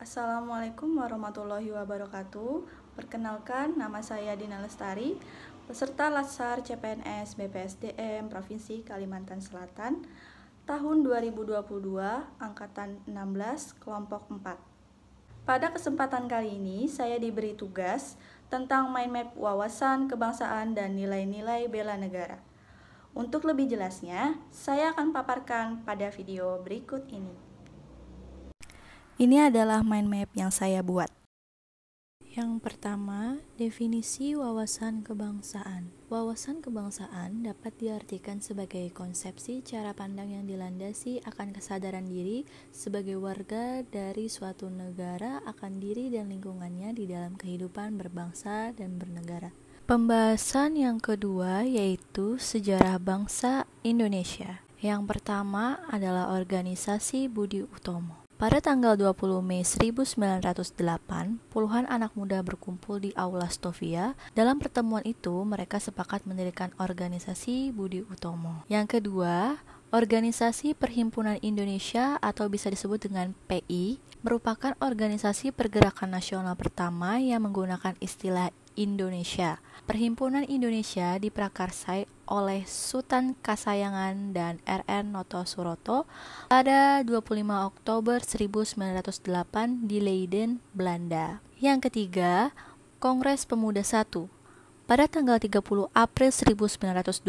Assalamualaikum warahmatullahi wabarakatuh. Perkenalkan, nama saya Dina Lestari, peserta Latsar CPNS BPSDM Provinsi Kalimantan Selatan, tahun 2022, angkatan 16, kelompok 4. Pada kesempatan kali ini, saya diberi tugas tentang mind map wawasan kebangsaan dan nilai-nilai bela negara. Untuk lebih jelasnya, saya akan paparkan pada video berikut ini. Ini adalah mind map yang saya buat. Yang pertama, definisi wawasan kebangsaan. Wawasan kebangsaan dapat diartikan sebagai konsepsi cara pandang yang dilandasi akan kesadaran diri sebagai warga dari suatu negara akan diri dan lingkungannya di dalam kehidupan berbangsa dan bernegara. Pembahasan yang kedua yaitu sejarah bangsa Indonesia. Yang pertama adalah organisasi Budi Utomo. Pada tanggal 20 Mei 1908, puluhan anak muda berkumpul di Aula Stovia. Dalam pertemuan itu, mereka sepakat mendirikan organisasi Budi Utomo. Yang kedua, Organisasi Perhimpunan Indonesia atau bisa disebut dengan PI, merupakan organisasi pergerakan nasional pertama yang menggunakan istilah Indonesia. Perhimpunan Indonesia diprakarsai oleh Sultan Kasayangan dan R.R. Noto Suroto pada 25 Oktober 1908 di Leiden, Belanda. Yang ketiga, Kongres Pemuda I. Pada tanggal 30 April 1926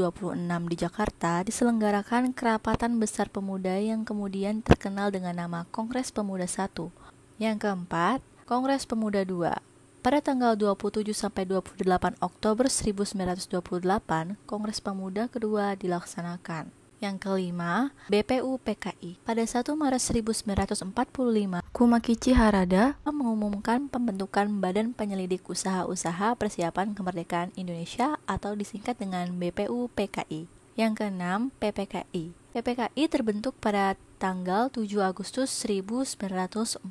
di Jakarta diselenggarakan kerapatan besar pemuda yang kemudian terkenal dengan nama Kongres Pemuda I. Yang keempat, Kongres Pemuda II. Pada tanggal 27-28 Oktober 1928, Kongres Pemuda kedua dilaksanakan. Yang kelima, BPUPKI. Pada 1 Maret 1945, Kumakichi Harada mengumumkan pembentukan Badan Penyelidik Usaha-Usaha Persiapan Kemerdekaan Indonesia atau disingkat dengan BPUPKI. Yang keenam, PPKI. PPKI terbentuk pada tanggal 7 Agustus 1945.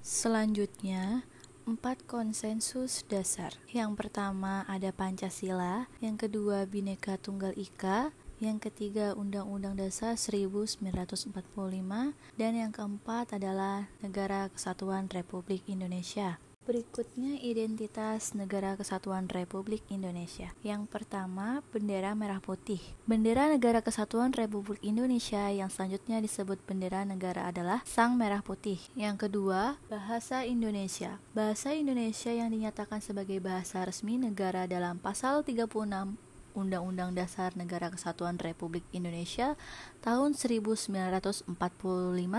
Selanjutnya, 4 konsensus dasar. Yang pertama ada Pancasila, yang kedua Bhinneka Tunggal Ika, yang ketiga Undang-Undang Dasar 1945, dan yang keempat adalah Negara Kesatuan Republik Indonesia. Berikutnya identitas Negara Kesatuan Republik Indonesia. Yang pertama, bendera merah putih. Bendera Negara Kesatuan Republik Indonesia yang selanjutnya disebut bendera negara adalah Sang Merah Putih. Yang kedua, bahasa Indonesia. Bahasa Indonesia yang dinyatakan sebagai bahasa resmi negara dalam pasal 36 Undang-Undang Dasar Negara Kesatuan Republik Indonesia tahun 1945.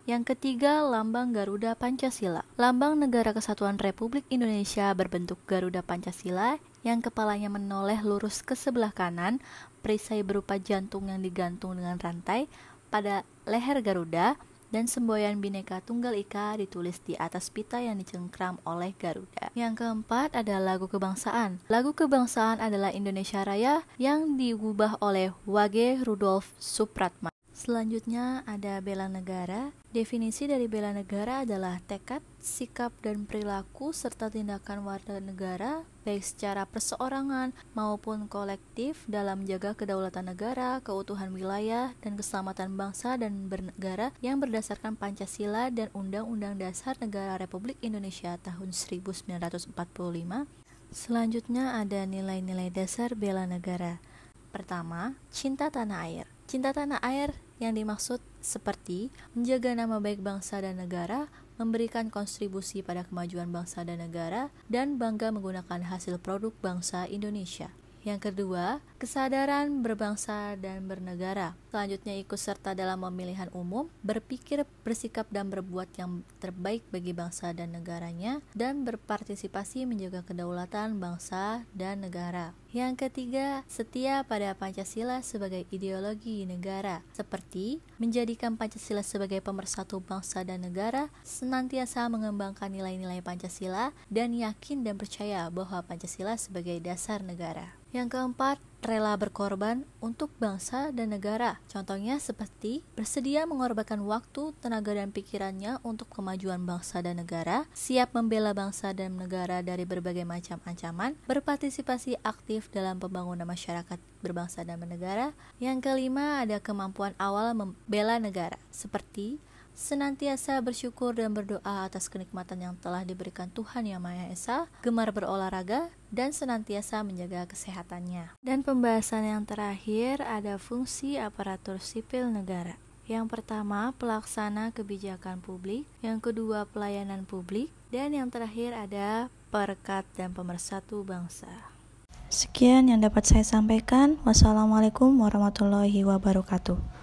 Yang ketiga, lambang Garuda Pancasila. Lambang Negara Kesatuan Republik Indonesia berbentuk Garuda Pancasila yang kepalanya menoleh lurus ke sebelah kanan, perisai berupa jantung yang digantung dengan rantai pada leher Garuda, dan semboyan Bhinneka Tunggal Ika ditulis di atas pita yang dicengkram oleh Garuda. Yang keempat adalah lagu kebangsaan. Lagu kebangsaan adalah Indonesia Raya yang diubah oleh Wage Rudolf Supratman. Selanjutnya ada bela negara. Definisi dari bela negara adalah tekad, sikap, dan perilaku serta tindakan warga negara baik secara perseorangan maupun kolektif dalam menjaga kedaulatan negara, keutuhan wilayah, dan keselamatan bangsa dan bernegara yang berdasarkan Pancasila dan Undang-Undang Dasar Negara Republik Indonesia tahun 1945. Selanjutnya ada nilai-nilai dasar bela negara. Pertama, cinta tanah air. Cinta tanah air yang dimaksud seperti menjaga nama baik bangsa dan negara, memberikan kontribusi pada kemajuan bangsa dan negara, dan bangga menggunakan hasil produk bangsa Indonesia. Yang kedua, kesadaran berbangsa dan bernegara. Selanjutnya ikut serta dalam pemilihan umum, berpikir, bersikap, dan berbuat yang terbaik bagi bangsa dan negaranya, dan berpartisipasi menjaga kedaulatan bangsa dan negara. Yang ketiga, setia pada Pancasila sebagai ideologi negara, seperti menjadikan Pancasila sebagai pemersatu bangsa dan negara, senantiasa mengembangkan nilai-nilai Pancasila, dan yakin dan percaya bahwa Pancasila sebagai dasar negara. Yang keempat, rela berkorban untuk bangsa dan negara. Contohnya seperti bersedia mengorbankan waktu, tenaga, dan pikirannya untuk kemajuan bangsa dan negara, siap membela bangsa dan negara dari berbagai macam ancaman, berpartisipasi aktif dalam pembangunan masyarakat berbangsa dan bernegara. Yang kelima ada kemampuan awal membela negara, seperti senantiasa bersyukur dan berdoa atas kenikmatan yang telah diberikan Tuhan Yang Maha Esa, gemar berolahraga, dan senantiasa menjaga kesehatannya. Dan pembahasan yang terakhir ada fungsi aparatur sipil negara. Yang pertama, pelaksana kebijakan publik, yang kedua, pelayanan publik, dan yang terakhir ada perekat dan pemersatu bangsa. Sekian yang dapat saya sampaikan. Wassalamualaikum warahmatullahi wabarakatuh.